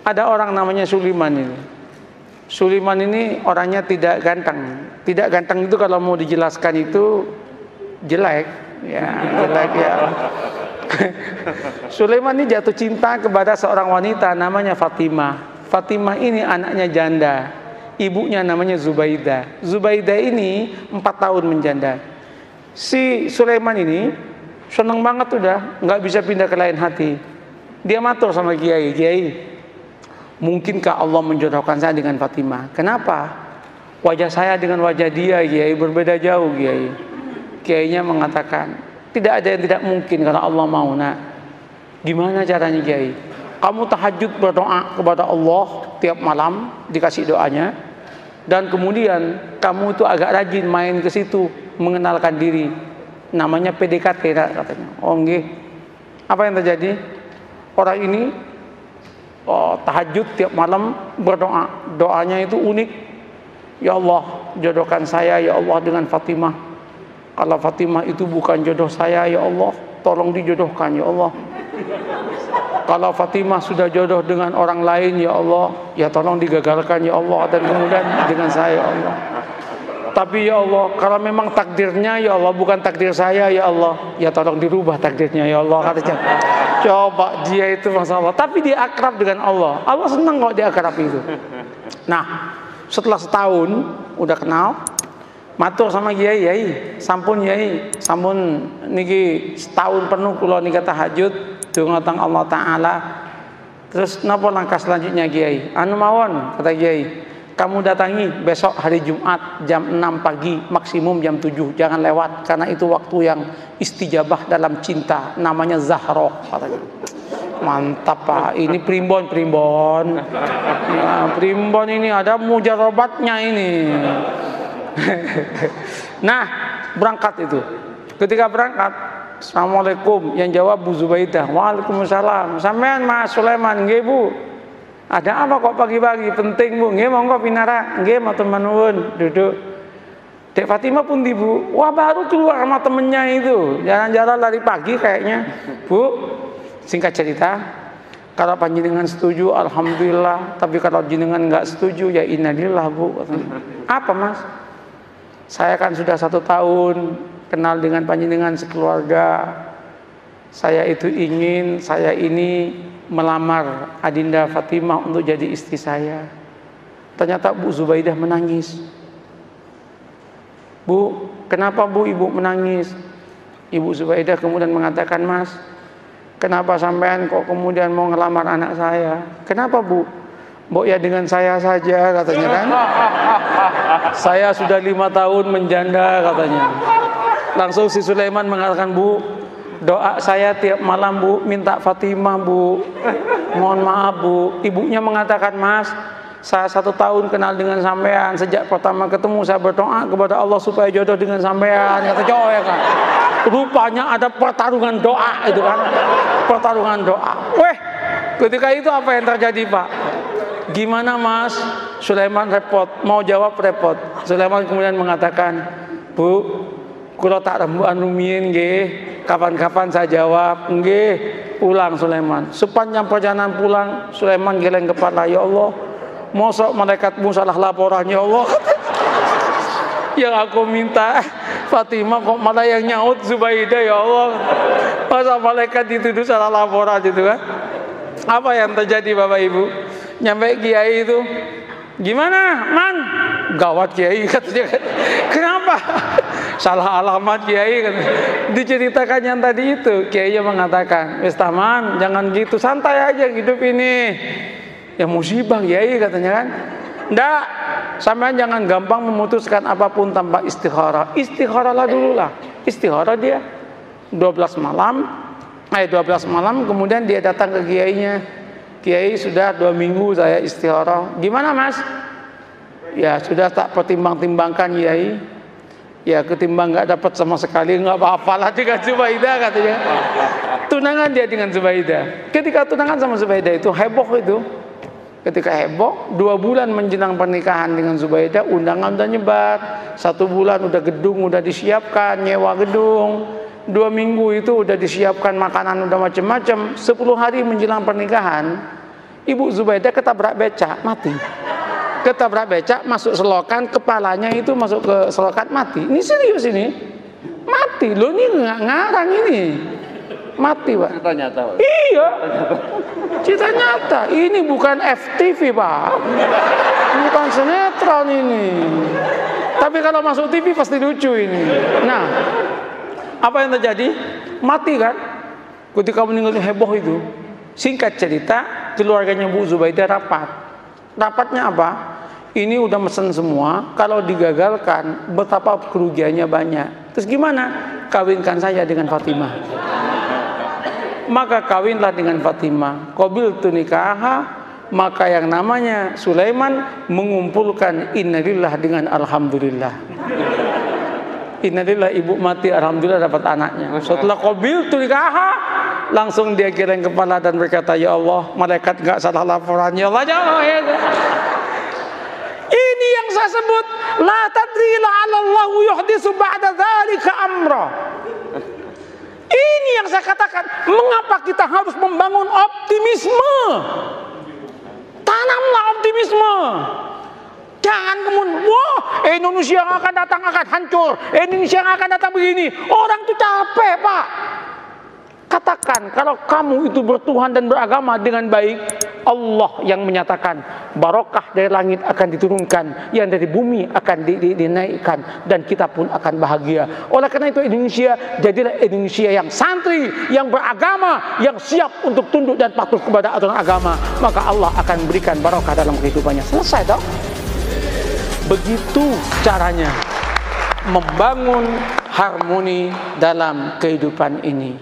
Ada orang namanya Sulaiman ini. Sulaiman ini orangnya tidak ganteng. Tidak ganteng itu kalau mau dijelaskan itu jelek, ya jelek ya. Sulaiman ini jatuh cinta kepada seorang wanita namanya Fatimah. Fatimah ini anaknya janda. Ibunya namanya Zubaidah. Zubaidah ini 4 tahun menjanda. Si Sulaiman ini seneng banget udah, nggak bisa pindah ke lain hati. Dia matur sama Kiai, Kiai, mungkinkah Allah menjodohkan saya dengan Fatimah? Kenapa? Wajah saya dengan wajah dia, Kiai, berbeda jauh, Kiai. Kiainya mengatakan, tidak ada yang tidak mungkin kalau Allah mau, nak. Gimana caranya, Kiai? Kamu tahajud berdoa kepada Allah tiap malam, dikasih doanya, dan kemudian kamu itu agak rajin main ke situ, mengenalkan diri. Namanya PDKT, katanya. Oh, nggih. Apa yang terjadi? Orang ini tahajud tiap malam berdoa. Doanya itu unik. Ya Allah, jodohkan saya ya Allah dengan Fatimah. Kalau Fatimah itu bukan jodoh saya ya Allah, tolong dijodohkan ya Allah. Kalau Fatimah sudah jodoh dengan orang lain ya Allah, ya tolong digagalkan ya Allah, dan kemudian dengan saya ya Allah. Tapi ya Allah, kalau memang takdirnya ya Allah bukan takdir saya ya Allah, ya tolong dirubah takdirnya ya Allah, katanya. Coba dia itu masalah, tapi dia akrab dengan Allah. Allah senang kalau dia akrab itu. Nah, setelah setahun udah kenal, matur sama Kiai, Kiai, sampun Kiai, sampun niki setahun penuh kula nika tahajud donga teng Allah Taala. Terus napa langkah selanjutnya Kiai? Anu mawon, kata Kiai, kamu datangi besok hari Jumat jam 6 pagi, maksimum jam 7, jangan lewat, karena itu waktu yang istijabah dalam cinta, namanya Zahroh, katanya. Mantap Pak, ini primbon ya, primbon ini ada mujarobatnya ini. Nah, berangkat itu. Ketika berangkat, Assalamualaikum, yang jawab Bu Zubaidah. Waalaikumsalam. Sampean Mas Sulaiman, nggih Bu. Ada apa kok pagi-pagi? Penting Bu. Nggih monggo pinara. Nggih matur nuwun, duduk. Dek Fatimah pun di Bu. Wah, baru keluar sama temennya itu. Jalan-jalan lari pagi kayaknya. Bu, singkat cerita, kalau panjenengan setuju alhamdulillah, tapi kalau jenengan nggak setuju ya innalillah Bu. Apa Mas? Saya kan sudah 1 tahun kenal dengan panjenengan sekeluarga. Saya itu ingin saya ini melamar Adinda Fatimah untuk jadi istri saya. Ternyata Bu Zubaidah menangis. Bu, kenapa Bu Ibu menangis? Ibu Zubaidah kemudian mengatakan, Mas, kenapa sampean kok kemudian mau ngelamar anak saya? Kenapa Bu? Mbok ya dengan saya saja, katanya kan. Saya sudah 5 tahun menjanda, katanya. Langsung si Sulaiman mengatakan, Bu, doa saya tiap malam Bu, minta Fatimah Bu. Mohon maaf Bu. Ibunya mengatakan, Mas, saya 1 tahun kenal dengan sampean. Sejak pertama ketemu saya berdoa kepada Allah supaya jodoh dengan sampean. Kata cowok ya kan. Rupanya ada pertarungan doa itu kan. Pertarungan doa. Weh, ketika itu apa yang terjadi Pak? Gimana Mas? Sulaiman repot, mau jawab repot. Sulaiman kemudian mengatakan, Bu, kula tak rembukan rumiyin nggih, kapan-kapan saya jawab. Nggih, pulang Sulaiman. Sepanjang perjalanan pulang, Sulaiman geleng kepala, ya Allah, mosok malaikatmu salah laporan ya Allah. Yang aku minta Fatimah kok malah yang nyaut Zubaidah ya Allah. Masa malaikat dituduh salah laporan gitu kan? Apa yang terjadi Bapak Ibu? Nyampe Kiai itu, gimana Man? Gawat Kiai, katanya. Kenapa? Salah alamat Kiai, katanya. Diceritakan yang tadi itu, Kiainya mengatakan, wis taman, jangan gitu, santai aja hidup ini. Ya musibah Kiai, katanya kan. Nggak, sampean jangan gampang memutuskan apapun tanpa istikharah. Istikharahlah dulu lah. Istikharah dia 12 malam, kemudian dia datang ke Kiainya. Kiai, sudah 2 minggu saya istikharah. Gimana Mas? Ya sudah tak pertimbang-timbangkan Kiai. Ya ketimbang nggak dapat sama sekali, nggak apa-apalah dengan Zubaidah, katanya. Tunangan dia dengan Zubaidah. Ketika tunangan sama Zubaidah itu heboh itu. Ketika heboh, 2 bulan menjelang pernikahan dengan Zubaidah, undangan udah nyebar. 1 bulan udah gedung udah disiapkan, nyewa gedung. 2 minggu itu udah disiapkan makanan udah macam-macam. 10 hari menjelang pernikahan, Ibu Zubaidah ketabrak becak, mati. Ketabrak becak, masuk selokan, kepalanya itu masuk ke selokan, mati. Ini serius ini. Mati. Loh ini nggak ngarang ini. Mati, Pak. Cerita nyata, Pak. Iya. Cerita nyata. Ini bukan FTV, Pak. Bukan sinetron ini. Tapi kalau masuk TV pasti lucu ini. Nah, apa yang terjadi? Mati kan? Ketika meninggal heboh itu. Singkat cerita, keluarganya Bu Zubaidah rapat. Rapatnya apa? Ini udah mesen semua. Kalau digagalkan, betapa kerugiannya banyak. Terus gimana? Kawinkan saya dengan Fatimah. Maka kawinlah dengan Fatimah. Qabiltu nikaha. Maka yang namanya Sulaiman mengumpulkan innalillah dengan alhamdulillah. Innalillah, ibu mati, alhamdulillah dapat anaknya. Setelah qabiltu nikaha, langsung dia geleng kepala dan berkata, ya Allah, malaikat enggak salah laporan, ya Allah, jauh ya. Ini yang saya sebut la tadri la'allahu yuhdisu ba'da dzalika amra. Ini yang saya katakan, mengapa kita harus membangun optimisme? Tanamlah optimisme. Jangan kemudian, wah, Indonesia yang akan datang akan hancur, Indonesia yang akan datang begini. Orang itu capek, Pak. Katakan, kalau kamu itu bertuhan dan beragama dengan baik, Allah yang menyatakan barokah dari langit akan diturunkan, yang dari bumi akan dinaikkan, dan kita pun akan bahagia. Oleh karena itu Indonesia jadilah Indonesia yang santri, yang beragama, yang siap untuk tunduk dan patuh kepada aturan agama. Maka Allah akan berikan barokah dalam kehidupannya. Selesai dong. Begitu caranya membangun harmoni dalam kehidupan ini.